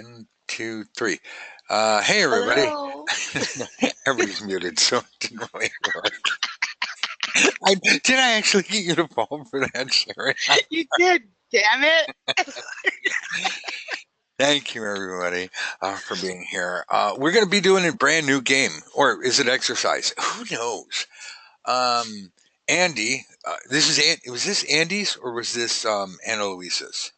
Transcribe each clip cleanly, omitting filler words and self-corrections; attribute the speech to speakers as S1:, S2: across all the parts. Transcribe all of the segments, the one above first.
S1: 1, 2, 3. Hey, everybody.
S2: Hello.
S1: Everybody's muted, so it didn't really work. Did I actually get you to fall for that, Sharon?
S2: You did, damn it.
S1: Thank you, everybody, for being here. We're going to be doing a brand new game, or is it exercise? Who knows? Um, Andy, was this Andy's or was this Anna Luisa's?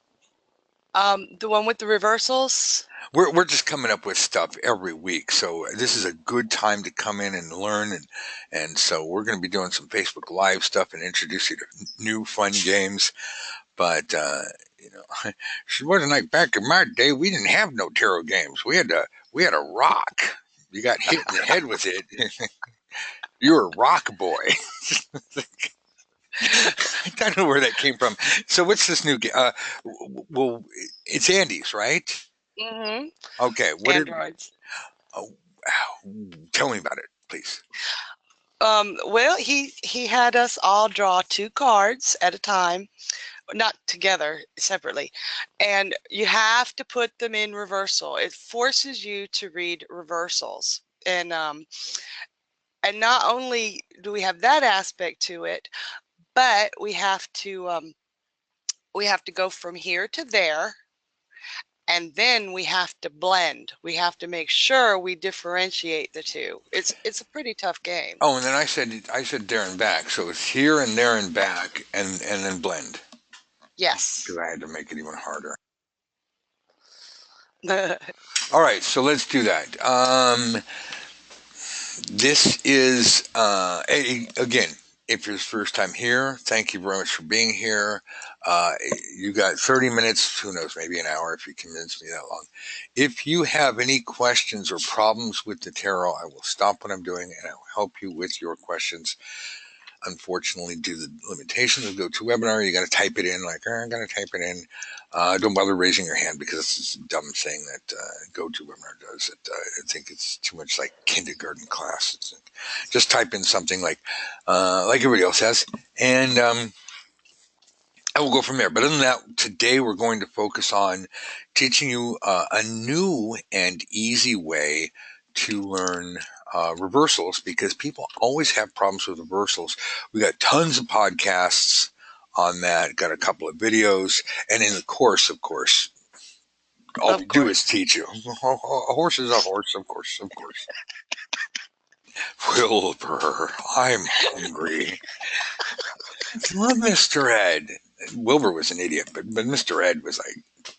S2: The one with the reversals?
S1: We're just coming up with stuff every week, so this is a good time to come in and learn, and so we're going to be doing some Facebook Live stuff and introduce you to new fun games. But you know, she wasn't like back in my day. We didn't have no tarot games. We had a rock. You got hit in the head with it. You were a rock boy. I don't know where that came from. So what's this new game? Well, it's Andy's, right?
S2: Mm-hmm.
S1: Okay. What did?
S2: Androids.
S1: Oh, tell me about it, please.
S2: Well, he had us all draw 2 cards at a time, not together, separately. And you have to put them in reversal. It forces you to read reversals. And not only do we have that aspect to it, but we have to go from here to there, and then we have to blend. We have to make sure we differentiate the two. It's a pretty tough game.
S1: Oh, and then I said there and back. So it's here and there and back, and then blend because
S2: Yes.
S1: I had to make it even harder. All right, so let's do that. This is again, if you're the first time here, thank you very much for being here. Uh, you got 30 minutes, who knows, maybe an hour if you convince me that long. If you have any questions or problems with the tarot, I will stop what I'm doing and I will help you with your questions. Unfortunately, due to the limitations of GoToWebinar, you got to type it in. Like, I got to type it in. Don't bother raising your hand because it's a dumb thing that GoToWebinar does. I think it's too much like kindergarten class. Like, just type in something like everybody else has, and I will go from there. But other than that, today we're going to focus on teaching you a new and easy way to learn reversals because people always have problems with reversals. We got tons of podcasts on that, got a couple of videos, and in the course, of course, all we
S2: Of
S1: do is
S2: course.
S1: teach you. A horse is a horse, of course, of course. Wilbur, I'm hungry. Love Mr. Ed. Wilbur was an idiot, but Mr. Ed was like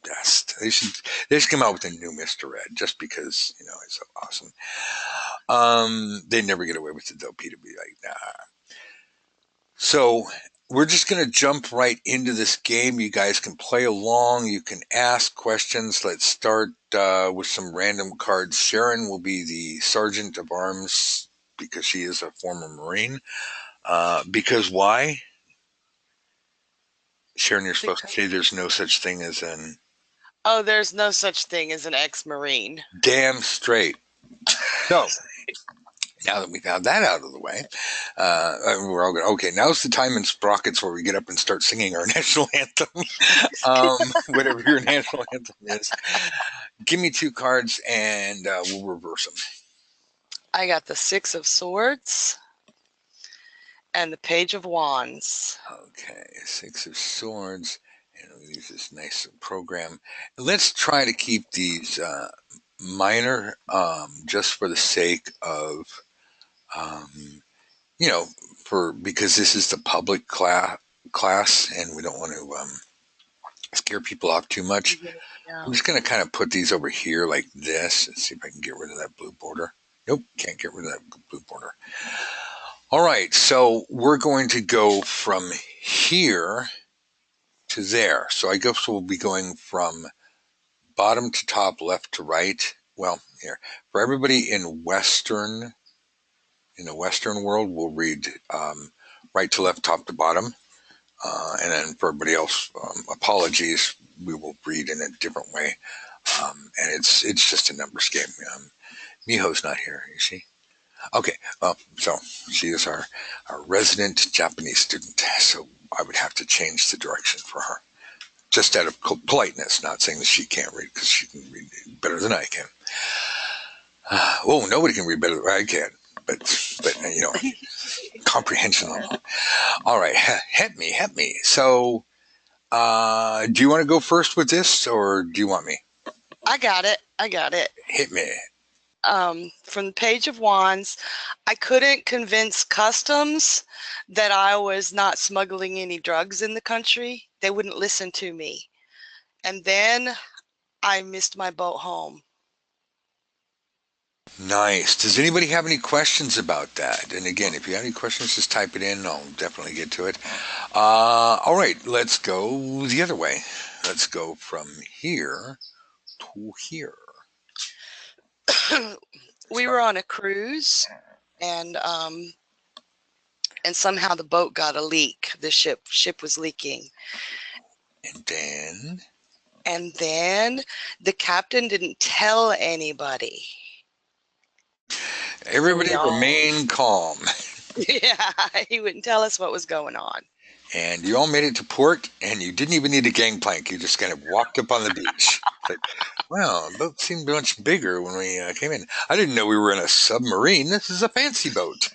S1: best. They should come out with a new Mr. Ed just because it's so awesome. They never get away with it though. Peter be like, nah. So we're just gonna jump right into this game. You guys can play along. You can ask questions. Let's start with some random cards. Sharon will be the sergeant of arms because she is a former Marine. Because why? Sharon, you're supposed to
S2: Because
S1: say there's no such thing as an
S2: oh, there's no such thing as an ex-Marine.
S1: damn straight. So now that we've had that out of the way, we're all going, okay, now's the time in Sprockets where we get up and start singing our national anthem, whatever your national anthem is. Give me 2 cards and we'll reverse them.
S2: I got the 6 of Swords and the Page of Wands.
S1: Okay, 6 of Swords. And we'll use this nice program. Let's try to keep these minor just for the sake of, um, you know, because this is the public class and we don't want to scare people off too much.
S2: Yeah.
S1: I'm just going to kind of put these over here like this and see if I can get rid of that blue border. Nope, can't get rid of that blue border. All right, so we're going to go from here to there. So I guess we'll be going from bottom to top, left to right. Well, here for everybody in the Western world, we'll read right to left, top to bottom. And then for everybody else, apologies, we will read in a different way. And it's just a numbers game. Miho's not here, is she? Okay, well, so she is our resident Japanese student. So I would have to change the direction for her just out of politeness, not saying that she can't read because she can read better than I can. Oh, nobody can read better than I can, but comprehension level. All right, hit me. So, do you want to go first with this, or do you want me?
S2: I got it. I got it.
S1: Hit me.
S2: From the Page of Wands, I couldn't convince customs that I was not smuggling any drugs in the country. They wouldn't listen to me. And then I missed my boat home.
S1: Nice. Does anybody have any questions about that? And again, if you have any questions, just type it in. I'll definitely get to it. All right, let's go the other way. Let's go from here to here.
S2: We were on a cruise, and somehow the boat got a leak. The ship was leaking.
S1: And
S2: then the captain didn't tell anybody.
S1: Everybody remain calm.
S2: Yeah, he wouldn't tell us what was going on.
S1: And you all made it to port, and you didn't even need a gangplank. You just kind of walked up on the beach. Like, wow, the boat seemed much bigger when we came in. I didn't know we were in a submarine. This is a fancy boat.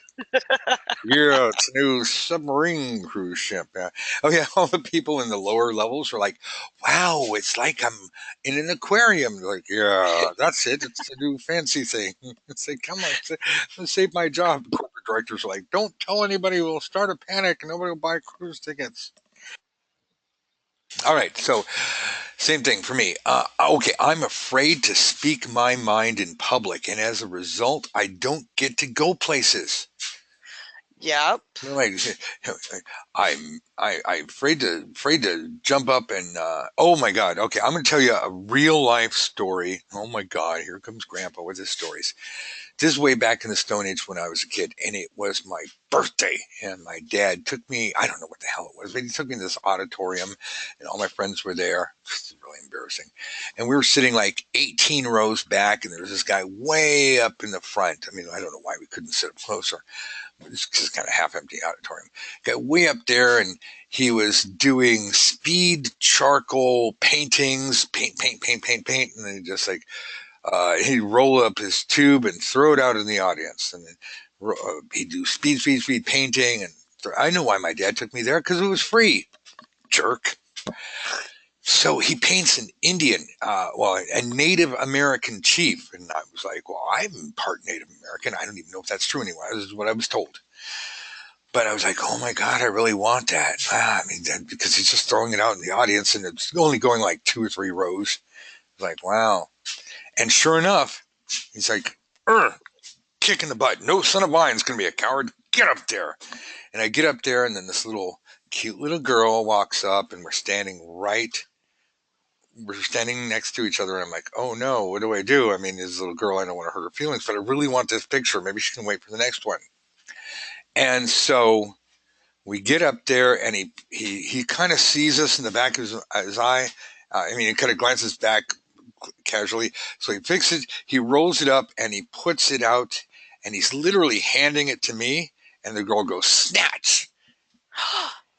S1: Yeah, it's a new submarine cruise ship. Yeah. Oh yeah, all the people in the lower levels are like, "Wow, it's like I'm in an aquarium." Like, yeah, that's it. It's a new fancy thing. It's like, come on, save my job. Corporate directors are like, "Don't tell anybody. We'll start a panic, and nobody will buy cruise tickets." All right, so same thing for me. Okay, I'm afraid to speak my mind in public, and as a result, I don't get to go places.
S2: Yep.
S1: Like, I'm afraid to jump up and oh my god. Okay, I'm going to tell you a real life story. Oh my god, here comes Grandpa with his stories. This is way back in the Stone Age when I was a kid, and it was my birthday. And my dad took me, I don't know what the hell it was, but he took me to this auditorium, and all my friends were there. This is really embarrassing. And we were sitting like 18 rows back, and there was this guy way up in the front. I mean, I don't know why we couldn't sit up closer. It's just kind of half empty auditorium. Got way up there, and he was doing speed charcoal paintings, paint, and then he just like he'd roll up his tube and throw it out in the audience, and then he'd do speed painting. And I know why my dad took me there, because it was free. Jerk. So he paints an Indian, a Native American chief, and I was like, well, I'm part Native American. I don't even know if that's true anymore. This is what I was told. But I was like, oh my god, I really want that. I mean, because he's just throwing it out in the audience, and it's only going like 2 or 3 rows. Like, wow. And sure enough, he's like, kick in the butt. No son of mine's going to be a coward. Get up there. And I get up there, and then this cute little girl walks up, and we're standing next to each other. And I'm like, oh no, what do I do? I mean, this little girl, I don't want to hurt her feelings, but I really want this picture. Maybe she can wait for the next one. And so we get up there, and he kind of sees us in the back of his eye. I mean, he kind of glances back casually. So he fixes it, he rolls it up, and he puts it out, and he's literally handing it to me, and the girl goes, snatch.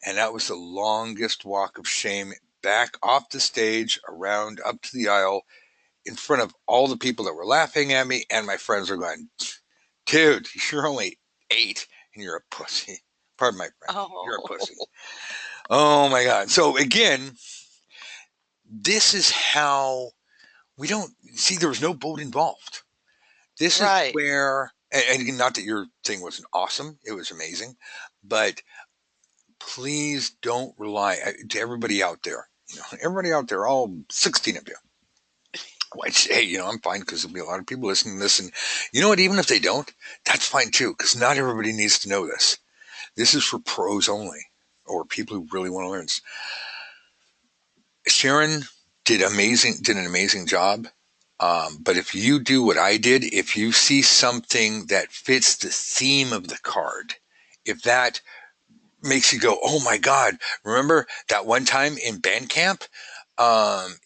S1: And that was the longest walk of shame back off the stage, around up to the aisle, in front of all the people that were laughing at me, and my friends are going, dude, you're only 8, and you're a pussy. Pardon my French.
S2: Oh.
S1: You're a pussy. Oh my god. So again, this is how we don't see, there was no boat involved. This is
S2: Right.
S1: where, and not that your thing wasn't awesome, it was amazing, but please don't rely, to everybody out there, everybody out there, all 16 of you. Which, hey, I'm fine, because there'll be a lot of people listening to this, and you know what? Even if they don't, that's fine too, because not everybody needs to know this. This is for pros only, or people who really want to learn. Sharon did an amazing job. But if you do what I did, if you see something that fits the theme of the card, if that makes you go, oh my God, remember that one time in band camp?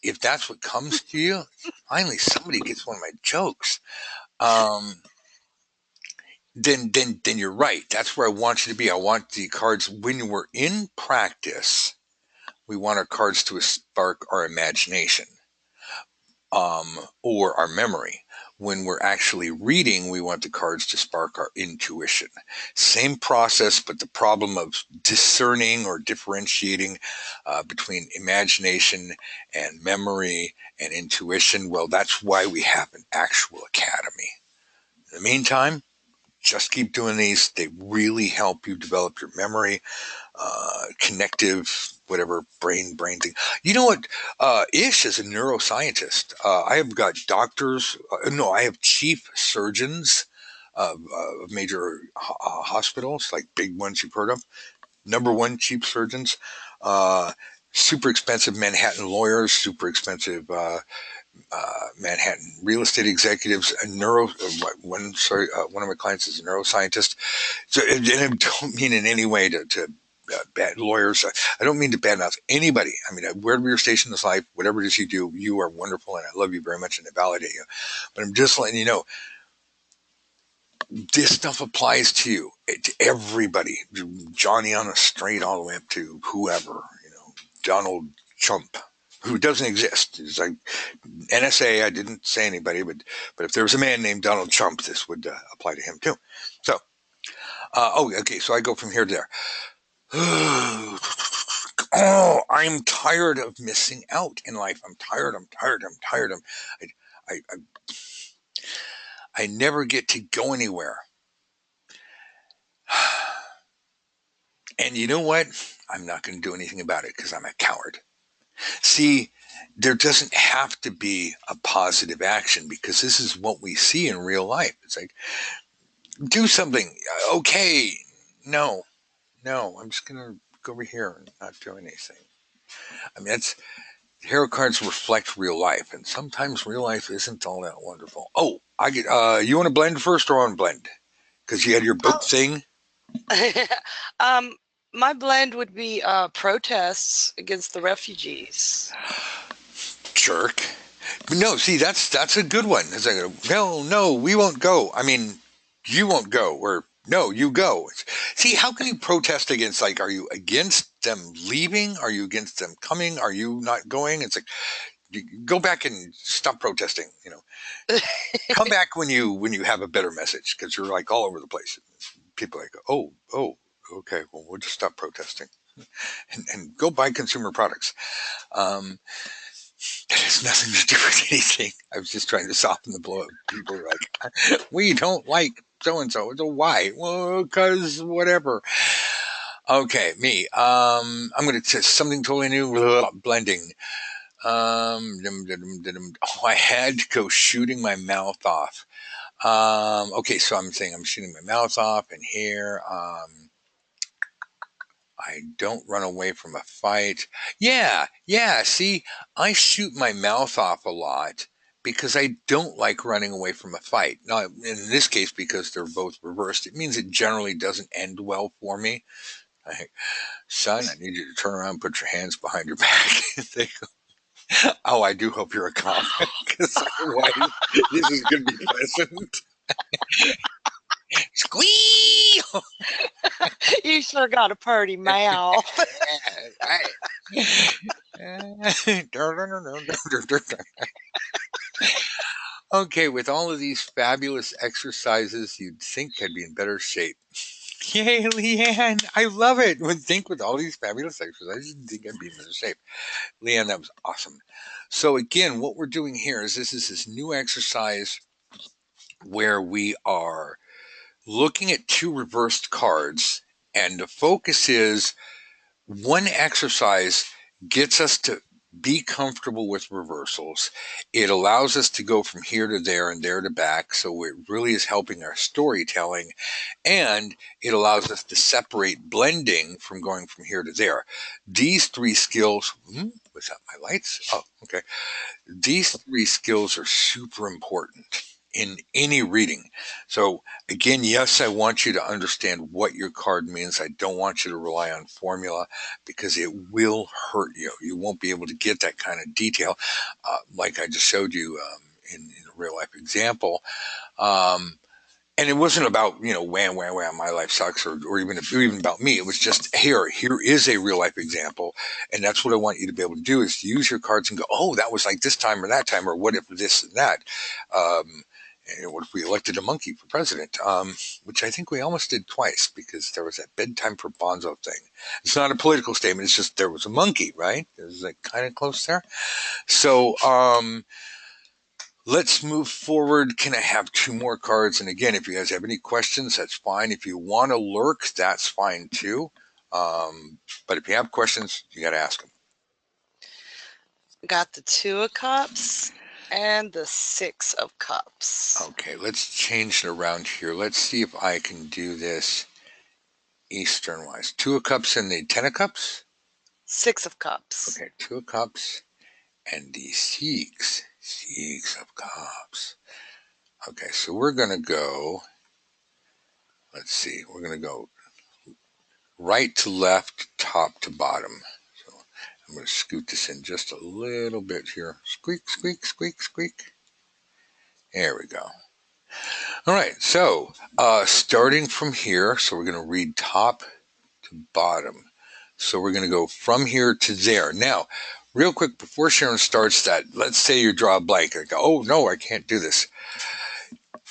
S1: If that's what comes to you, finally somebody gets one of my jokes. Then you're right. That's where I want you to be. I want the cards when we're in practice. we want our cards to spark our imagination, or our memory. When we're actually reading, we want the cards to spark our intuition. Same process, but the problem of discerning or differentiating between imagination and memory and intuition, well, that's why we have an actual academy. In the meantime, just keep doing these. They really help you develop your memory, connective, whatever brain thing. You know what? Ish is a neuroscientist. I have got doctors. No, I have chief surgeons of major hospitals, like big ones you've heard of. Number one chief surgeons. Uh, Super expensive Manhattan lawyers, super expensive Manhattan real estate executives. A one of my clients is a neuroscientist. So, and I don't mean in any way to bad lawyers. I don't mean to badmouth anybody. I mean, wherever your station is life, whatever it is you do, you are wonderful, and I love you very much, and I validate you. But I'm just letting you know, this stuff applies to you, to everybody, Johnny on the street, all the way up to whoever, Donald Trump, who doesn't exist. It's like NSA. I didn't say anybody, but if there was a man named Donald Trump, this would apply to him too. So, okay. So I go from here to there. Oh, I'm tired of missing out in life. I'm tired. I'm tired. I'm tired. I never get to go anywhere. And you know what? I'm not going to do anything about it because I'm a coward. See, there doesn't have to be a positive action because this is what we see in real life. It's like, do something. Okay. No, no, I'm just going to go over here and not do anything. I mean, that's tarot cards reflect real life, and sometimes real life isn't all that wonderful. Oh, I get. You want to blend first or on blend? Because you had your boat
S2: Oh,
S1: thing.
S2: um, my blend would be protests against the refugees.
S1: Jerk. But no, see, that's a good one. It's like, hell no, we won't go. I mean, you won't go, or no, you go. See, how can you protest against? Like, are you against them leaving? Are you against them coming? Are you not going? It's like, you go back and stop protesting. Come back when you have a better message because you're like all over the place. People are like, oh, okay, well, we'll just stop protesting and go buy consumer products. Um, that has nothing to do with anything. I was just trying to soften the blow. People are like, we don't like so and so. So why? Well, because whatever. Okay, me. I'm going to test something totally new. Blending. I had to go shooting my mouth off. Okay, so I'm saying I'm shooting my mouth off, and here, I don't run away from a fight. Yeah, yeah. See, I shoot my mouth off a lot because I don't like running away from a fight. Now, in this case, because they're both reversed, it means it generally doesn't end well for me. Like, son, I need you to turn around and put your hands behind your back. They go, oh, I do hope you're a cop because otherwise this is going to be pleasant. Squeal!
S2: You sure got a purty mouth.
S1: Okay, with all of these fabulous exercises, you'd think I'd be in better shape. Yay, Leanne! I love it. Would think with all these fabulous exercises, you'd think I'd be in better shape. Leanne, that was awesome. So again, what we're doing here is this new exercise where we are looking at two reversed cards, and the focus is one exercise gets us to be comfortable with reversals. It allows us to go from here to there and there to back. So it really is helping our storytelling. And it allows us to separate blending from going from here to there. These three skills, was that my lights? Oh, okay. These three skills are super important in any reading. So again, yes, I want you to understand what your card means. I don't want you to rely on formula because it will hurt you. You won't be able to get that kind of detail, like I just showed you in a real life example. Um, And it wasn't about, wham wham wham, my life sucks, or even about me. It was just, here is a real life example, and that's what I want you to be able to do, is to use your cards and go, oh, that was like this time or that time, or what if this and that. um, and what if we elected a monkey for president, which I think we almost did twice, because there was that bedtime for Bonzo thing. It's not a political statement, it's just there was a monkey, right? It was like kind of close there. So let's move forward. Can I have two more cards? And again, if you guys have any questions, that's fine. If you want to lurk, that's fine too. But if you have questions, you got to ask them.
S2: Got the Two of Cups and the Six of Cups.
S1: Okay, let's change it around here. Let's see if I can do this Eastern wise. Two of Cups and the Ten of Cups.
S2: Six of Cups.
S1: Okay, Two of Cups and the Six of Cups. Okay, so we're going to go, let's see, we're going to go right to left, top to bottom. So I'm going to scoot this in just a little bit here. Squeak, squeak, squeak, squeak. There we go. All right, so starting from here, so we're going to read top to bottom. So we're going to go from here to there. Now, real quick, before Sharon starts that, let's say you draw a blank. I go, oh, no, I can't do this.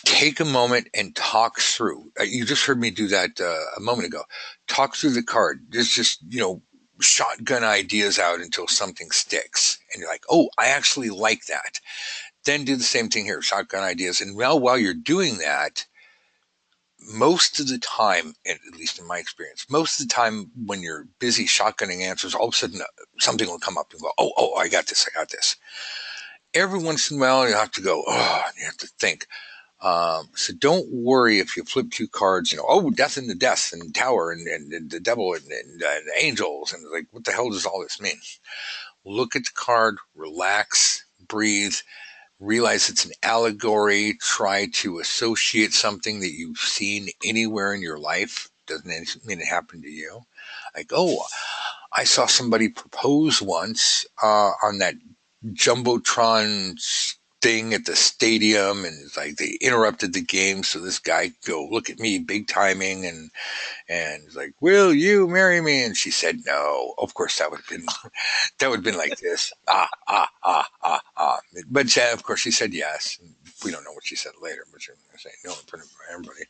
S1: Take a moment and talk through. You just heard me do that a moment ago. Talk through the card. Just, shotgun ideas out until something sticks. And you're like, oh, I actually like that. Then do the same thing here, shotgun ideas. And well, while you're doing that, most of the time, at least in my experience, most of the time when you're busy shotgunning answers, all of a sudden something will come up and go, oh, I got this. Every once in a while, you have to go, oh, you have to think. So don't worry if you flip two cards, oh, death and the death and tower and the devil and angels. And like, what the hell does all this mean? Look at the card, relax, breathe, realize it's an allegory. Try to associate something that you've seen anywhere in your life. Doesn't mean it happened to you. Like, oh, I saw somebody propose once on that jumbotron thing at the stadium, and it's like they interrupted the game so this guy could go, look at me, big timing, and it's like, will you marry me? And she said no. Of course, that would have been like this, but of course she said yes. We don't know what she said later, but she's going to say no in front of everybody.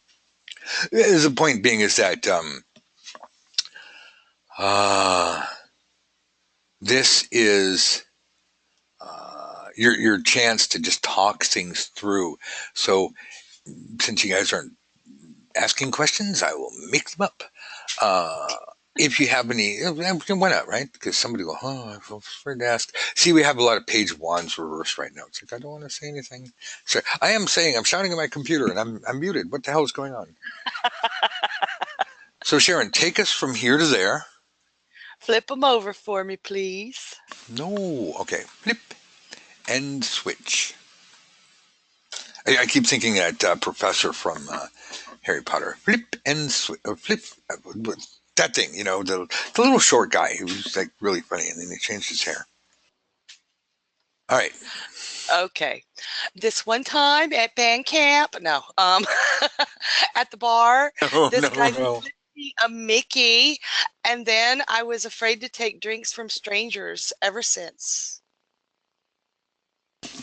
S1: The point being is that uh, this is your chance to just talk things through. So since you guys aren't asking questions, I will make them up. Uh, if you have any, why not, right? Because somebody will go, oh, I feel afraid to ask. See, we have a lot of page wands reversed right now. It's like, I don't want to say anything. So I am saying, I'm shouting at my computer and I'm muted. What the hell is going on? So Sharon, take us from here to there.
S2: Flip them over for me, please.
S1: No. Okay. Flip and switch. I keep thinking that professor from Harry Potter. Flip and flip. That thing, the little short guy who was like really funny, and then he changed his hair. All right.
S2: Okay. This one time at band camp, no, at the bar,
S1: Oh,
S2: this
S1: no,
S2: guy
S1: no.
S2: slipped me a Mickey, and then I was afraid to take drinks from strangers ever since.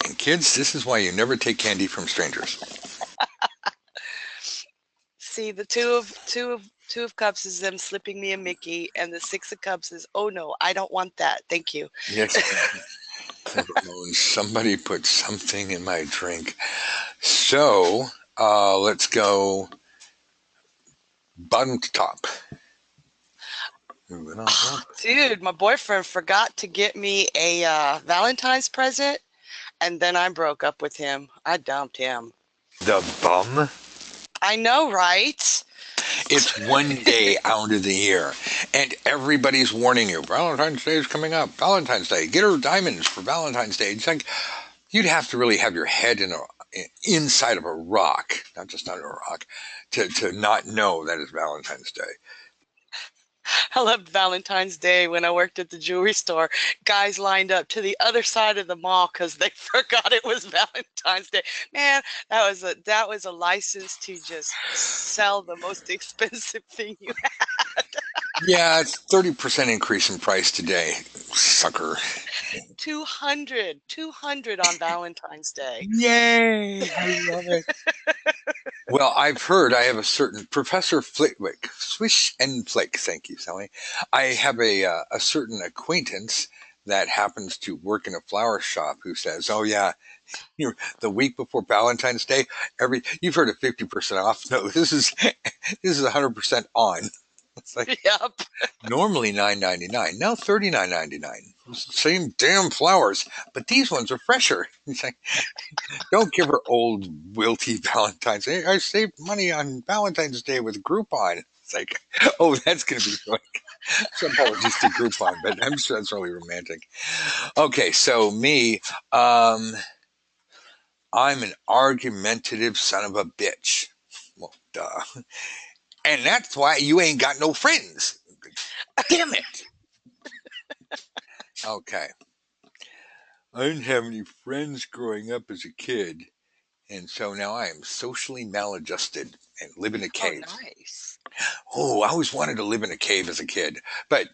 S1: And kids, this is why you never take candy from strangers.
S2: See, the two of cups is them slipping me a Mickey, and the Six of Cups is, oh no, I don't want that. Thank you.
S1: Yes. Somebody put something in my drink. So let's go bottom to top. Moving on.
S2: Dude, my boyfriend forgot to get me a Valentine's present, and then I broke up with him. I dumped him.
S1: The bum.
S2: I know, right?
S1: It's one day out of the year, and everybody's warning you. Valentine's Day is coming up. Valentine's Day. Get her diamonds for Valentine's Day. It's like you'd have to really have your head inside of a rock, not just under a rock, to not know that it's Valentine's Day.
S2: I loved Valentine's Day when I worked at the jewelry store. Guys lined up to the other side of the mall because they forgot it was Valentine's Day. Man, that was a license to just sell the most expensive thing you had.
S1: Yeah, it's 30% increase in price today, sucker.
S2: 200 on Valentine's Day.
S1: Yay! I love it. Well, I've heard I have a certain Professor Flitwick, Swish and Flick. Thank you, Sally. I have a certain acquaintance that happens to work in a flower shop who says, "Oh yeah, the week before Valentine's Day, every you've heard of 50% off. No, this is 100% on." It's like
S2: Yep.
S1: normally $9.99, now $39.99. Same damn flowers, but these ones are fresher. It's like, don't give her old wilty Valentine's. Hey, I saved money on Valentine's Day with Groupon. It's like, oh, that's going to be fun. So apologies to Groupon, but I'm sure that's really romantic. Okay, so me, um, I'm an argumentative son of a bitch. Well, duh. And that's why you ain't got no friends. Damn it. Okay. I didn't have any friends growing up as a kid, and so now I am socially maladjusted and live in a
S2: Oh,
S1: cave.
S2: nice.
S1: Oh, I always wanted to live in a cave as a kid, but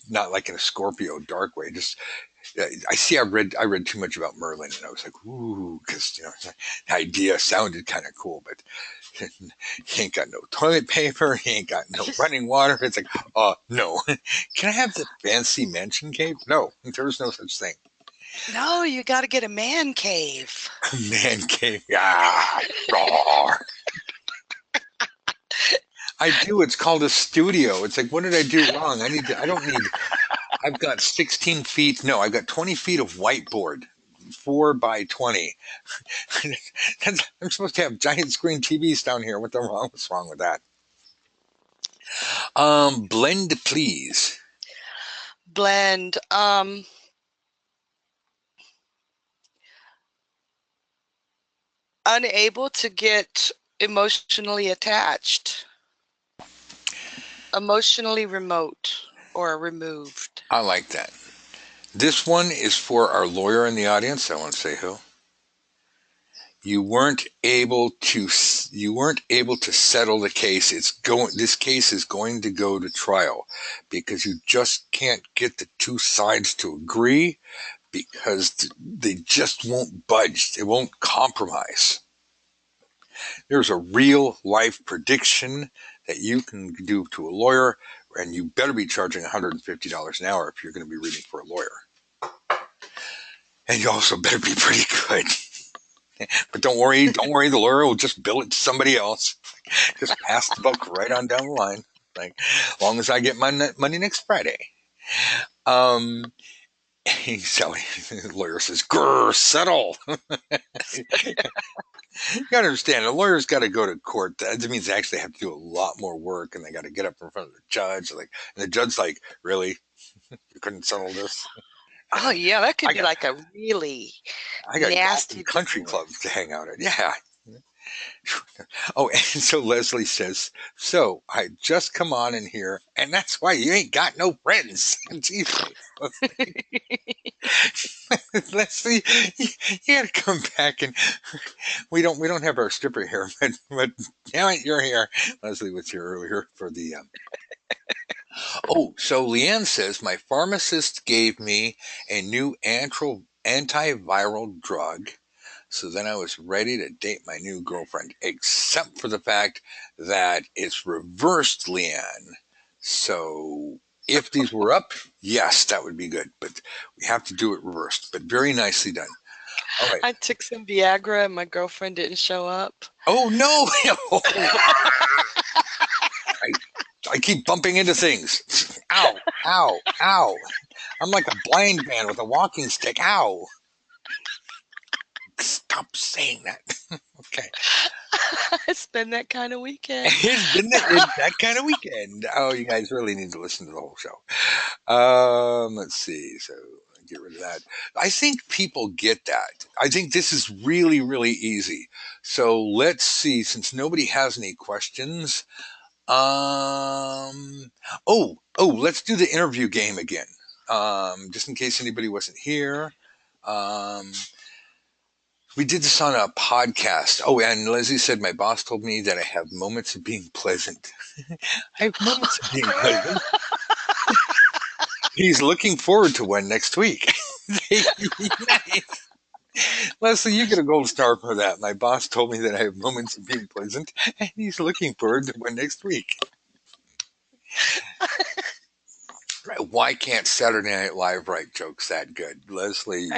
S1: not like in a Scorpio dark way. Just I see. I read too much about Merlin, and I was like, ooh, because the idea sounded kind of cool, but he ain't got no toilet paper, he ain't got no running water. It's like, no. Can I have the fancy mansion cave? No, there's no such thing.
S2: No, you got to get a man cave.
S1: Man cave. Ah, raw. I do. It's called a studio. It's like, what did I do wrong? I don't need, I've got 16 feet. No, I've got 20 feet of whiteboard, 4 by 20. I'm supposed to have giant screen TVs down here. What's wrong with that? Blend, please.
S2: Blend. Unable to get emotionally attached, emotionally remote or removed.
S1: I like that. This one is for our lawyer in the audience. I won't say who. You weren't able to settle the case. This case is going to go to trial because you just can't get the two sides to agree because they just won't budge. They won't compromise. There's a real life prediction that you can do to a lawyer, and you better be charging $150 an hour if you're going to be reading for a lawyer. And you also better be pretty good. But don't worry, the lawyer will just bill it to somebody else. Just pass the buck right on down the line. Like, as long as I get my money next Friday. Um, so the lawyer says, "Grr, settle." You gotta understand, a lawyer's got to go to court. That means they actually have to do a lot more work, and they got to get up in front of the judge. Like, and the judge's like, "Really, you couldn't settle this?"
S2: Oh, yeah, that could
S1: I
S2: be
S1: got,
S2: like a really
S1: I got golf and
S2: nasty
S1: country clubs to
S2: divorce.
S1: hang out at. Yeah. Oh, and so Leslie says, "So I just come on in here, and that's why you ain't got no friends." Jeez, Leslie, you got to come back, and we don't have our stripper here, but damn it, you're here. Leslie was here earlier for the. Oh, so Leanne says my pharmacist gave me a new antiviral drug. So then I was ready to date my new girlfriend, except for the fact that it's reversed, Leanne. So if these were up, yes, that would be good. But we have to do it reversed. But very nicely done. All right.
S2: I took some Viagra and my girlfriend didn't show up.
S1: Oh no! I, I keep bumping into things. Ow! Ow! Ow! I'm like a blind man with a walking stick. Ow! Stop saying that. Okay.
S2: It's been that kind of weekend.
S1: It's been that kind of weekend. Oh, you guys really need to listen to the whole show. Let's see. So get rid of that. I think people get that. I think this is really, really easy. So let's see. Since nobody has any questions, Let's do the interview game again. Just in case anybody wasn't here. Um, we did this on a podcast. Oh, and Leslie said, my boss told me that I have moments of being pleasant. I have moments of being pleasant. He's looking forward to one next week. Nice. Leslie, you get a gold star for that. My boss told me that I have moments of being pleasant, and he's looking forward to one next week. Right. Why can't Saturday Night Live write jokes that good? Leslie,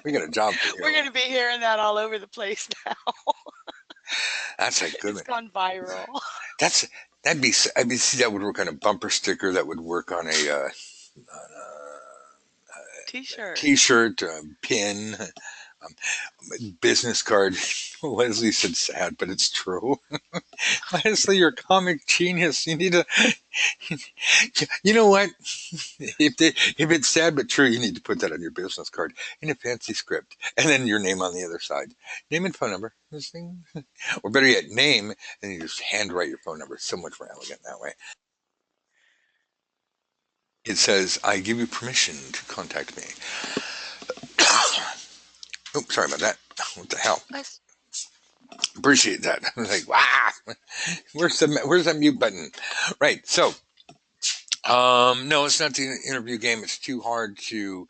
S1: we got a job for
S2: We're
S1: you.
S2: going to be hearing that all over the place now.
S1: That's a good
S2: It's
S1: one.
S2: gone viral.
S1: That's that'd be. I mean, see, that would work on a bumper sticker. That would work on a
S2: T-shirt.
S1: T-shirt, a pin, business card. Leslie said sad, but it's true. Leslie, you're a comic genius. You need to. You know what? If it's sad but true, you need to put that on your business card in a fancy script, and then your name on the other side, name and phone number. This thing, or better yet, name, and you just handwrite your phone number. It's so much more elegant that way. It says, "I give you permission to contact me." Oh, sorry about that. What the hell?
S2: Nice.
S1: Appreciate that. I was like, wow, where's that mute button? Right. So, no, it's not the interview game. It's too hard to.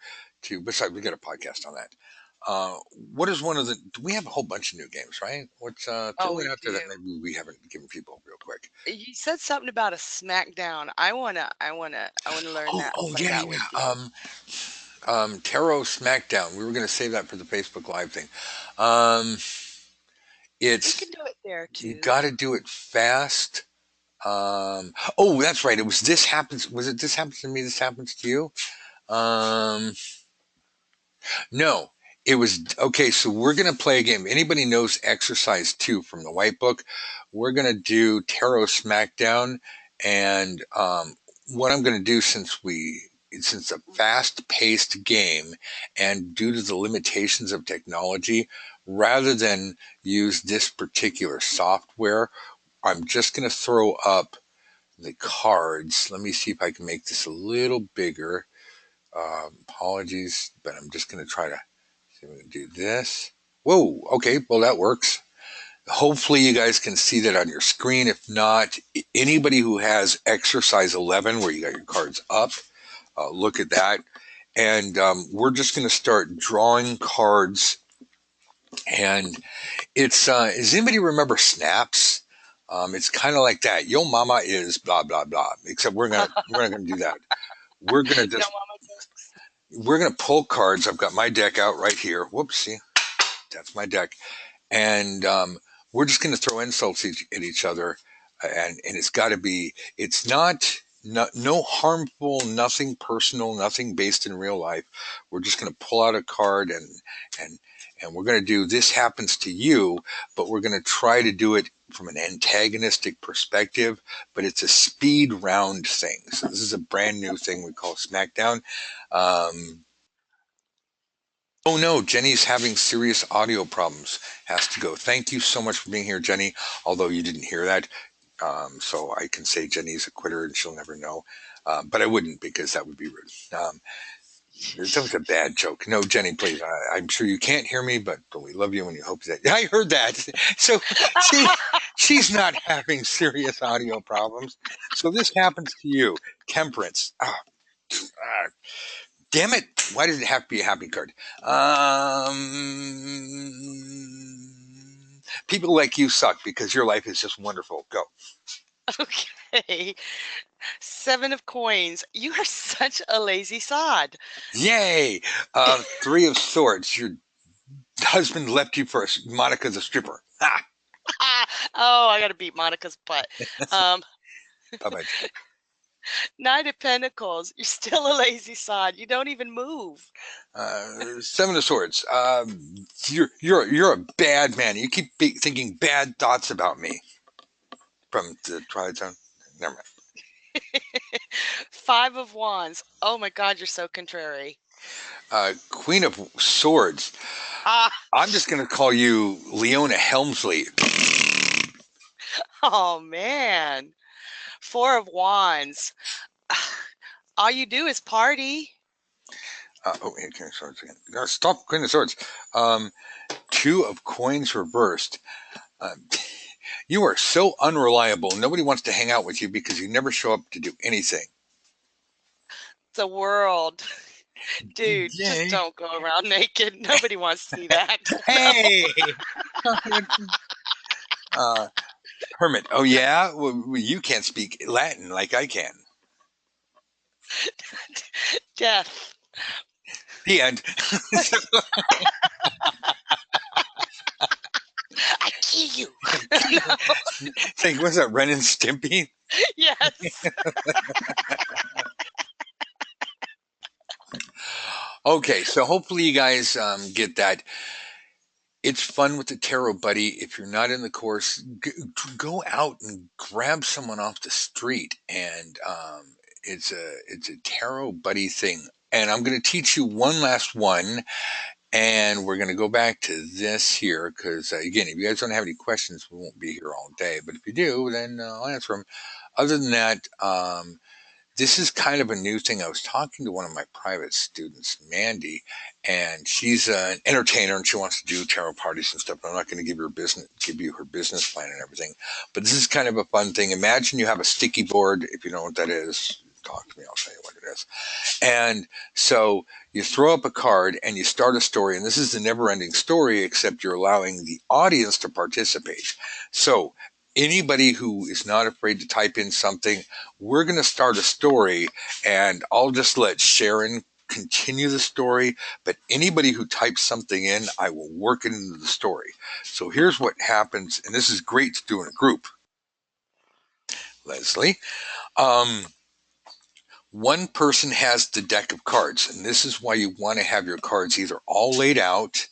S1: Besides, we got a podcast on that. Uh, what is one of the? We have a whole bunch of new games, right? What's throw
S2: Oh,
S1: one
S2: we
S1: out there that
S2: do.
S1: maybe we haven't given people real quick?
S2: You said something about a Smackdown. I wanna learn that and
S1: Oh
S2: play
S1: yeah,
S2: that with
S1: yeah.
S2: you.
S1: Tarot Smackdown. We were going to save that for the Facebook Live thing. Um,
S2: We
S1: it's
S2: can do it there
S1: you
S2: too.
S1: got to do it fast. Oh, that's right. It was this happens. Was it this happens to me? This happens to you? Um, no, it was okay. So we're gonna play a game. Anybody knows Exercise 2 from the White Book? We're gonna do Tarot Smackdown, and what I'm gonna do since it's a fast-paced game, and due to the limitations of technology, rather than use this particular software, I'm just gonna throw up the cards. Let me see if I can make this a little bigger. Apologies, but I'm just going to try to see if we can do this. Whoa, okay, well, that works. Hopefully, you guys can see that on your screen. If not, anybody who has exercise 11, where you got your cards up, look at that. And we're just going to start drawing cards. And it's, does anybody remember Snaps? It's kind of like that. Yo mama is blah, blah, blah, except we're not going to do that. We're going to
S2: No,
S1: just
S2: Mama jokes.
S1: we're going to pull cards. I've got my deck out right here. Whoopsie. That's my deck. And we're just going to throw insults at each other. And it's got to be, it's not, no harmful, nothing personal, nothing based in real life. We're just going to pull out a card and, and we're going to do this happens to you, but we're going to try to do it from an antagonistic perspective, but it's a speed round thing. So this is a brand new thing we call Smackdown. Um, Oh no, Jenny's having serious audio problems. Has to go. Thank you so much for being here, Jenny. Although you didn't hear that, so I can say Jenny's a quitter and she'll never know. But I wouldn't because that would be rude. That was a bad joke. No, Jenny, please. I'm sure you can't hear me, but we love you and you hope that. I heard that. So see, she's not having serious audio problems. So this happens to you. Temperance. Ah, damn it! Why does it have to be a happy card? People like you suck because your life is just wonderful. Go.
S2: Okay. Seven of coins. You are such a lazy sod.
S1: Yay! Three of swords. Your husband left you for Monica the stripper. Ha!
S2: Oh, I gotta beat Monica's butt. Um,
S1: Bye bye.
S2: Nine of Pentacles. You're still a lazy sod. You don't even move.
S1: Seven of swords. You're a bad man. You keep thinking bad thoughts about me from the Twilight Zone. Never mind.
S2: Five of Wands. Oh my God, you're so contrary.
S1: Queen of Swords.
S2: Ah,
S1: I'm just going to call you Leona Helmsley.
S2: Oh man. Four of Wands. All you do is party.
S1: Yeah, King of Swords again. No, stop, Queen of Swords. Um, Two of Coins reversed. Um, you are so unreliable. Nobody wants to hang out with you because you never show up to do anything.
S2: The world. Dude, just
S1: Yay.
S2: don't go around naked. Nobody wants to see that.
S1: Hey! uh, Hermit. Oh, yeah? Well, you can't speak Latin like I can.
S2: Death.
S1: The end.
S2: I kill you.
S1: Think, what's that, Ren and Stimpy?
S2: Yes.
S1: Okay, so hopefully you guys get that. It's fun with the tarot buddy. If you're not in the course, go out and grab someone off the street, and it's a tarot buddy thing. And I'm going to teach you one last one, and we're going to go back to this here because again, if you guys don't have any questions, we won't be here all day. But if you do, then I'll answer them. Other than that, this is kind of a new thing. I was talking to one of my private students, Mandy, and she's an entertainer and she wants to do tarot parties and stuff. But I'm not going to give you her business plan and everything. But this is kind of a fun thing. Imagine you have a sticky board. If you know what that is, talk to me. I'll tell you what it is. And so you throw up a card and you start a story. And this is the never ending story, except you're allowing the audience to participate. So anybody who is not afraid to type in something, we're going to start a story and I'll just let Sharon continue the story. But anybody who types something in, I will work it into the story. So here's what happens. And this is great to do in a group. Leslie. Um, One person has the deck of cards, and this is why you want to have your cards either all laid out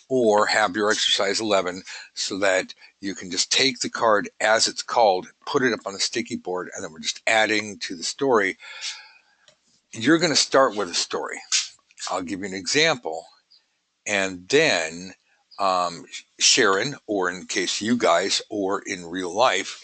S1: or have your exercise 11 so that you can just take the card as it's called, put it up on a sticky board, and then we're just adding to the story. You're going to start with a story. I'll give you an example, and then um, Sharon, or in case you guys, or in real life,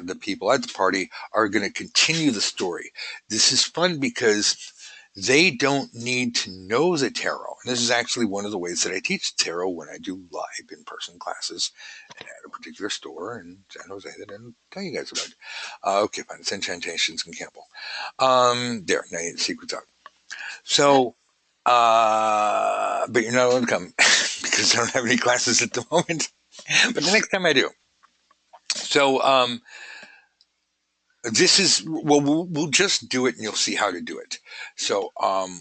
S1: the people at the party are going to continue the story. This is fun because they don't need to know the tarot. And this is actually one of the ways that I teach tarot when I do live in-person classes at a particular store in San Jose that I didn't tell you guys about. Okay, fine. It's Enchantations and Campbell. There, now you the secret's out. So, but you're not allowed to come because I don't have any classes at the moment. But the next time I do. So, this is, well, we'll just do it and you'll see how to do it. So,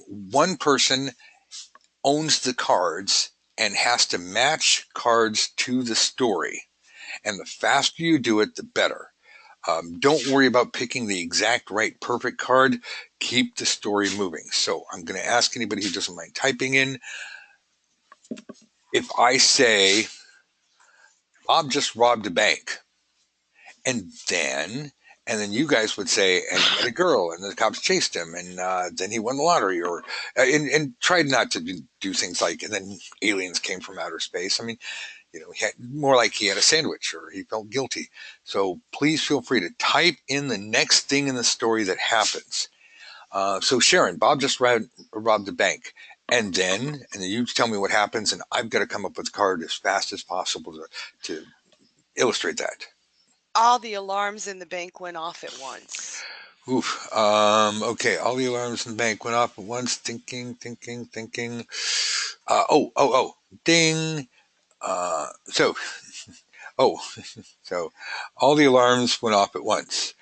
S1: one person owns the cards and has to match cards to the story. And the faster you do it, the better. Don't worry about picking the exact right perfect card. Keep the story moving. So I'm going to ask anybody who doesn't mind typing in. If I say, Bob just robbed a bank, and then you guys would say, and he had a girl, and the cops chased him, and then he won the lottery, or and tried not to do things like, and then aliens came from outer space. I mean, he had more like he had a sandwich or he felt guilty. So please feel free to type in the next thing in the story that happens. So Sharon, Bob just robbed the bank. And then you tell me what happens, and I've got to come up with a card as fast as possible to illustrate that.
S2: All the alarms in the bank went off at once.
S1: Oof. Okay, all the alarms in the bank went off at once. Thinking. Oh. Ding. So, oh, so all the alarms went off at once.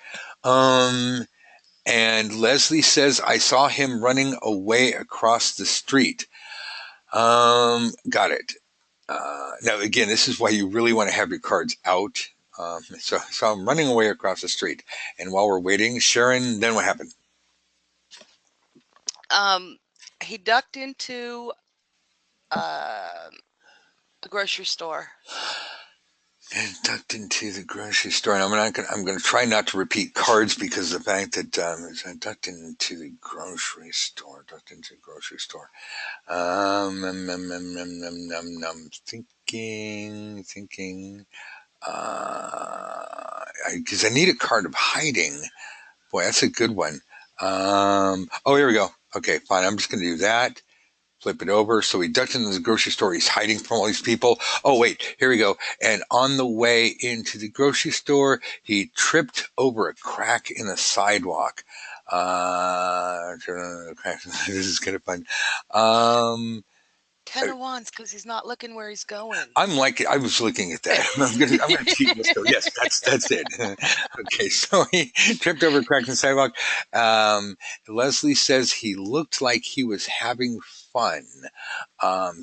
S1: Um, and Leslie says, I saw him running away across the street. Got it. Now, again, this is why you really want to have your cards out. So I'm running away across the street. And while we're waiting, Sharon, then what happened?
S2: Um, he ducked into the grocery store.
S1: And ducked into the grocery store. And I'm going to try not to repeat cards because of the fact that I ducked into the grocery store. Ducked into the grocery store. Thinking. because I need a card of hiding. Boy, that's a good one. Oh, here we go. Okay, fine. I'm just going to do that. Flip it over. So he ducks into the grocery store. He's hiding from all these people. Oh, wait, here we go. And on the way into the grocery store, he tripped over a crack in the sidewalk. This is kind of fun. Um,
S2: 10 of Wands because he's not looking where he's going.
S1: I was looking at that. I'm gonna cheat this though. Yes, that's it. Okay, so he tripped over a crack in the sidewalk. Leslie says he looked like he was having fun.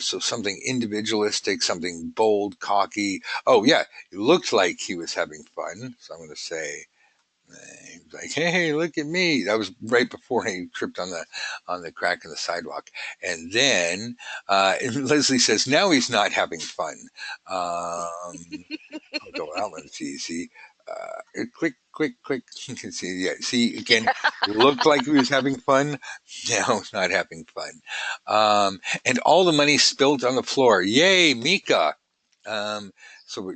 S1: So something individualistic, something bold, cocky. Oh yeah, it looked like he was having fun. So I'm gonna say like, hey, look at me. That was right before he tripped on the crack in the sidewalk. And then Leslie says, now he's not having fun. Although that one's easy. Click, click, click. You can see, yeah, see again, looked like he was having fun. Now he's not having fun. And all the money spilled on the floor. Yay, Mika. Um, so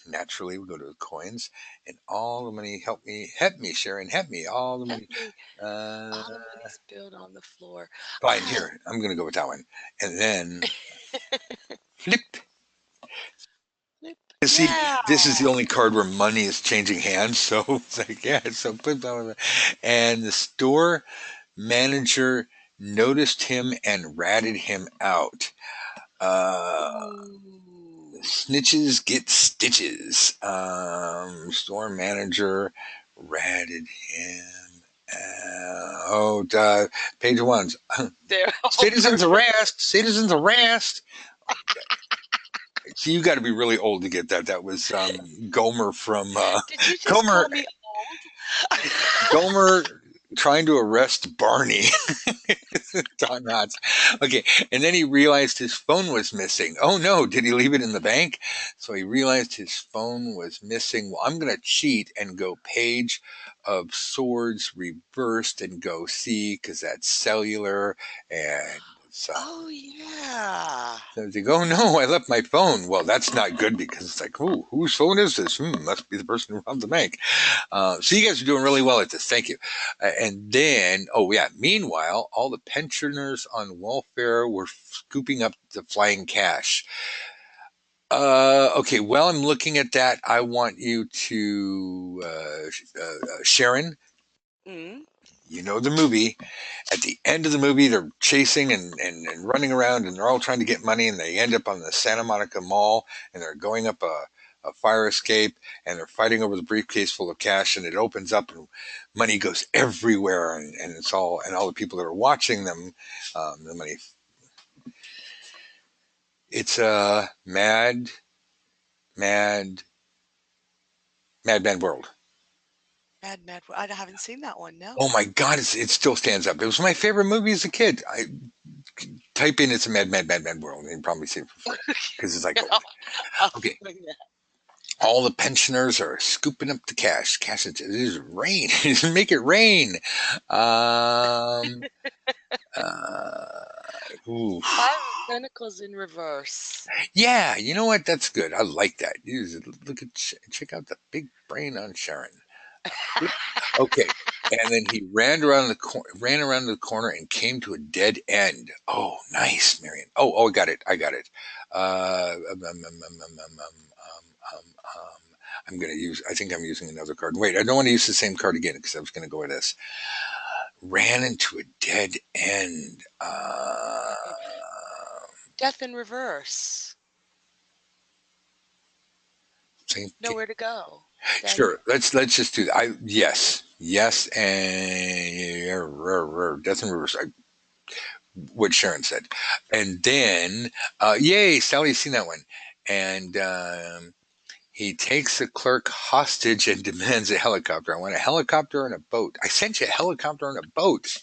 S1: naturally we go to the coins and all the money. Help me, Sharon, help me. All the
S2: Help
S1: money.
S2: me.
S1: Uh,
S2: All the money spilled on the floor.
S1: fine,
S2: Oh,
S1: here I'm going to go with that one. And then flip.
S2: flip.
S1: See,
S2: Yeah.
S1: this is the only card where money is changing hands. So it's like, yeah, so flip that one. And the store manager noticed him and ratted him out. Uh,
S2: Ooh.
S1: Snitches get stitches. Store manager ratted him. Page ones.
S2: They're all
S1: Citizens arrest. Citizens arrest. So you got to be really old to get that. That was Gomer from
S2: Did you just
S1: Gomer.
S2: call me old?
S1: Gomer trying to arrest Barney. Don Knotts. Okay, and then he realized his phone was missing. Oh no, did he leave it in the bank? So he realized his phone was missing. Well, I'm going to cheat and go page of swords reversed and go C because that's cellular and it's
S2: Oh, yeah.
S1: so they go, oh no, I left my phone. Well, that's not good because it's like, ooh, whose phone is this? Must be the person who robbed the bank. So you guys are doing really well at this. Thank you. And then, oh yeah, meanwhile, all the pensioners on welfare were scooping up the flying cash. Okay, while I'm looking at that, I want you to, Sharon,
S2: Mm.
S1: you know the movie. At the end of the movie, they're chasing and running around and they're all trying to get money and they end up on the Santa Monica Mall and they're going up a fire escape and they're fighting over the briefcase full of cash and it opens up and money goes everywhere and it's all the people that are watching them, the money. It's a mad, mad man world.
S2: Mad, mad. I haven't seen that one. No.
S1: Oh my God, it still stands up. It was my favorite movie as a kid. I type in it's a mad world and you probably see it for free because it's like,
S2: I'll
S1: okay,
S2: bring that.
S1: all the pensioners are scooping up the cash. Cash it is rain. Make it rain. Um, uh, ooh.
S2: Five of Pentacles in reverse.
S1: Yeah, you know what? That's good. I like that. Look at check out the big brain on Sharon. Okay, and then he ran around the corner and came to a dead end. Oh, nice, Marion. Oh, I got it. I got it. I'm going to use. I think I'm using another card. Wait, I don't want to use the same card again because I was going to go with this. Ran into a dead end.
S2: Death in reverse.
S1: Think,
S2: Nowhere to go.
S1: sure.
S2: Stagnant.
S1: Let's just do that. Yes, and death and reverse. What Sharon said, and then yay, Sally's seen that one, and he takes the clerk hostage and demands a helicopter. I want a helicopter and a boat. I sent you a helicopter and a boat.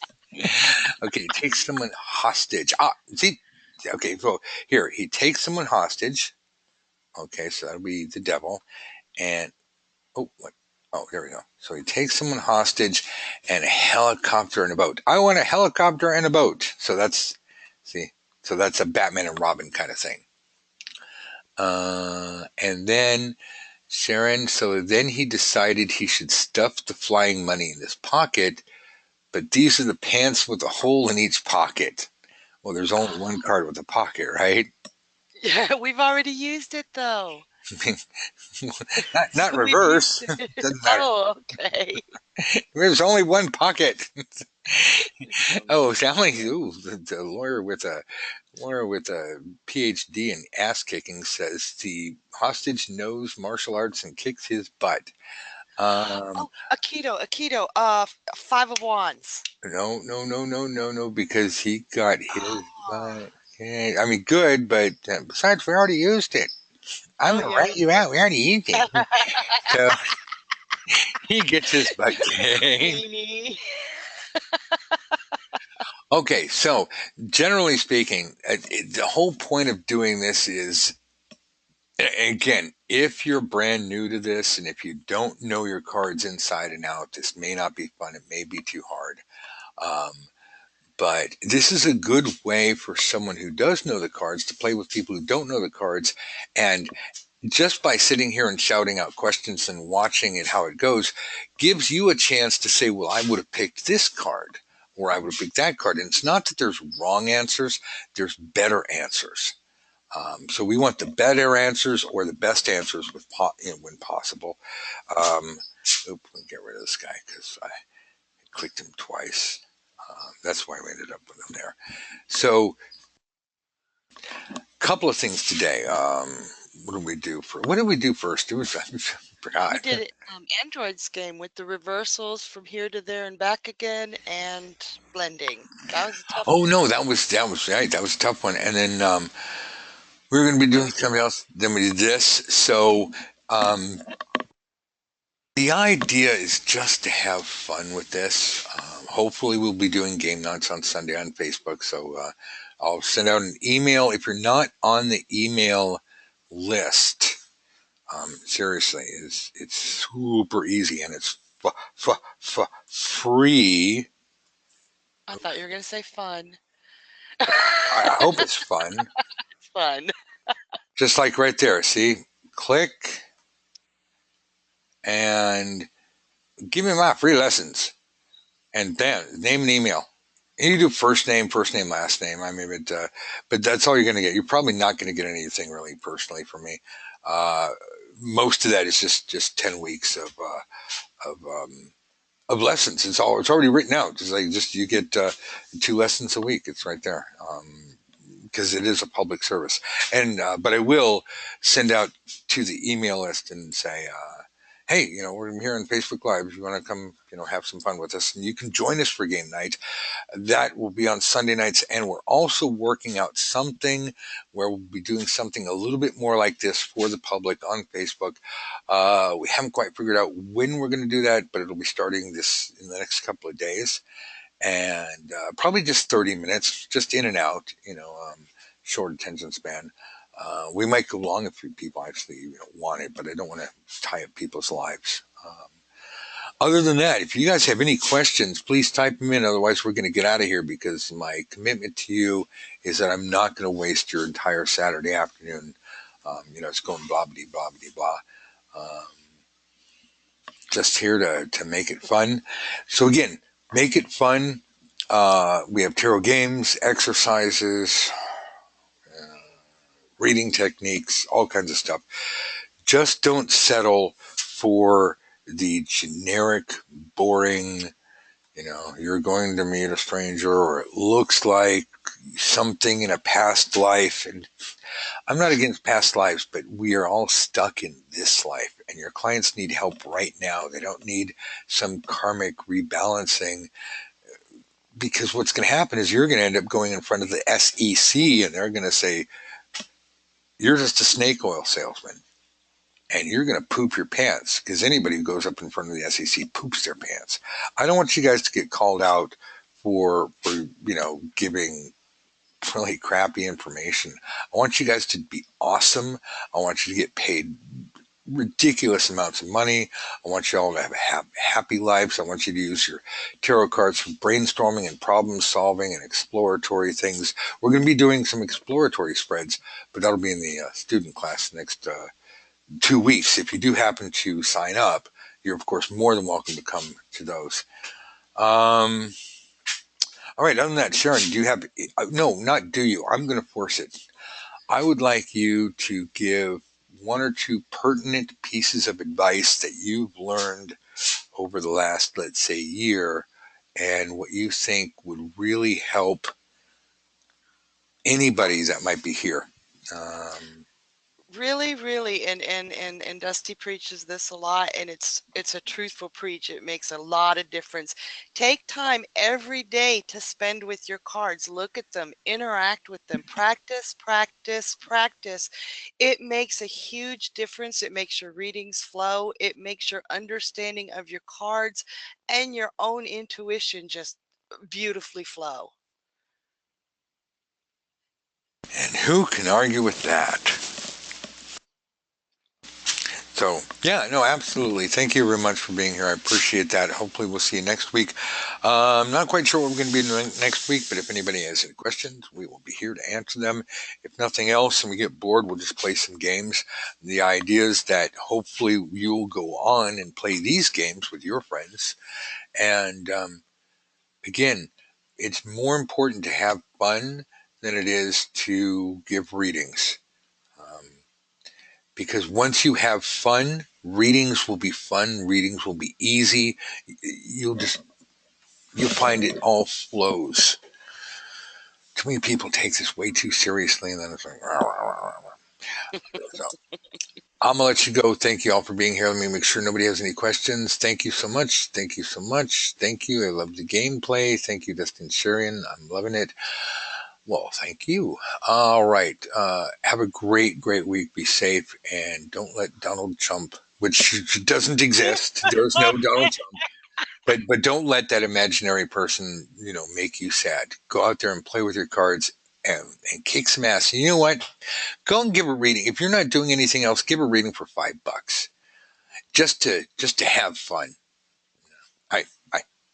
S1: Okay, he takes someone hostage. See, okay, so here he takes someone hostage. Okay, so that'll be the devil. And oh, what? Oh, here we go. So he takes someone hostage and a helicopter and a boat. I want a helicopter and a boat. So that's see, so that's a Batman and Robin kind of thing. And then Sharon, so then he decided he should stuff the flying money in his pocket, but these are the pants with a hole in each pocket. Well, there's only one card with a pocket, right?
S2: Yeah, we've already used it though.
S1: Not
S2: We've used
S1: reverse.
S2: it.
S1: Doesn't matter.
S2: Oh, okay.
S1: There's only one pocket. Oh,
S2: Um,
S1: sound like ooh, the lawyer with a PhD in ass kicking says the hostage knows martial arts and kicks his butt. Um,
S2: oh, Aikido, Five of Wands.
S1: no, no, no, no, no, no, because he got his
S2: Oh,
S1: butt. Okay. I mean, good, but besides, we already used it. I'm
S2: oh
S1: gonna
S2: yeah.
S1: write you out. We already used it. So he gets his butt kicked.
S2: Meanie.
S1: Okay, so generally speaking, the whole point of doing this is, again, if you're brand new to this and if you don't know your cards inside and out, this may not be fun. It may be too hard. Um, but this is a good way for someone who does know the cards to play with people who don't know the cards. And just by sitting here and shouting out questions and watching it how it goes gives you a chance to say, well, I would have picked this card or I would have picked that card. And it's not that there's wrong answers, there's better answers. So we want the better answers or the best answers when possible. Um, let me get rid of this guy because I clicked him twice. That's why we ended up with him there. So, a couple of things today. What did we do first? It was I
S2: We
S1: forgot.
S2: did it, Android's game with the reversals from here to there and back again and blending. That was a tough
S1: Oh
S2: one.
S1: no, that was right. That was a tough one. And then we were going to be
S2: Then
S1: doing
S2: we did
S1: something else. Then we did this. So um, the idea is just to have fun with this. Hopefully, we'll be doing game nights on Sunday on Facebook. So I'll send out an email. If you're not on the email list, seriously, it's super easy and it's free.
S2: I thought you were gonna say fun.
S1: I hope it's fun.
S2: Fun.
S1: Just like right there. See, click and give me my free lessons. And then name and email. And you do first name, last name. I mean, but that's all you're going to get. You're probably not going to get anything really personally from me. Uh, Most of that is just 10 weeks of lessons. It's already written out. Just you get 2 lessons a week. It's right there. Because it is a public service, and but I will send out to the email list and say, hey, we're here on Facebook Live. If you want to come, have some fun with us, and you can join us for game night. That will be on Sunday nights, and we're also working out something where we'll be doing something a little bit more like this for the public on Facebook. We haven't quite figured out when we're going to do that, but it'll be starting this in the next couple of days, and probably just 30 minutes, just in and out, short attention span. We might go long if people actually want it, but I don't want to tie up people's lives. Other than that, if you guys have any questions, please type them in. Otherwise, we're going to get out of here because my commitment to you is that I'm not going to waste your entire Saturday afternoon. It's going blah, blah, blah, blah, blah. Um, just here to make it fun. So, again, make it fun. We have tarot games, exercises, reading techniques, all kinds of stuff. Just don't settle for the generic, boring, you're going to meet a stranger or it looks like something in a past life. And I'm not against past lives, but we are all stuck in this life and your clients need help right now. They don't need some karmic rebalancing because what's going to happen is you're going to end up going in front of the SEC and they're going to say, you're just a snake oil salesman and you're going to poop your pants because anybody who goes up in front of the SEC poops their pants. I don't want you guys to get called out for giving really crappy information. I want you guys to be awesome. I want you to get paid ridiculous amounts of money. I want you all to have happy lives. I want you to use your tarot cards for brainstorming and problem solving and exploratory things. We're going to be doing some exploratory spreads, but that'll be in the student class 2 weeks. If you do happen to sign up, you're of course more than welcome to come to those. Um, all right. Other than that, Sharon, do you have? No, not do you. I'm going to force it. I would like you to give one or two pertinent pieces of advice that you've learned over the last, let's say, year, and what you think would really help anybody that might be here. Um,
S2: Really, really, and Dusty preaches this a lot, and it's a truthful preach. It makes a lot of difference. Take time every day to spend with your cards. Look at them, interact with them, practice, practice, practice. It makes a huge difference. It makes your readings flow. It makes your understanding of your cards and your own intuition just beautifully flow.
S1: and who can argue with that? So, yeah, no, absolutely. Thank you very much for being here. I appreciate that. Hopefully, we'll see you next week. I'm not quite sure what we're going to be doing next week, but if anybody has any questions, we will be here to answer them. If nothing else and we get bored, we'll just play some games. The idea is that hopefully you'll go on and play these games with your friends. And again, it's more important to have fun than it is to give readings. Um, because once you have fun, readings will be fun, readings will be easy. You'll just you'll find it all flows. Too many people take this way too seriously, and then it's like, rah, rah, rah, rah. So I'm gonna let you go. Thank you all for being here. Let me make sure nobody has any questions. Thank you so much. Thank you so much. Thank you. I love the gameplay. Thank you, Dustin Sharian. I'm loving it. Well, thank you. All right. Have a great, great week. Be safe and don't let Donald Trump, which doesn't exist. There's no Donald Trump. But don't let that imaginary person, make you sad. Go out there and play with your cards and kick some ass. And you know what? Go and give a reading. If you're not doing anything else, give a reading for $5 just to have fun.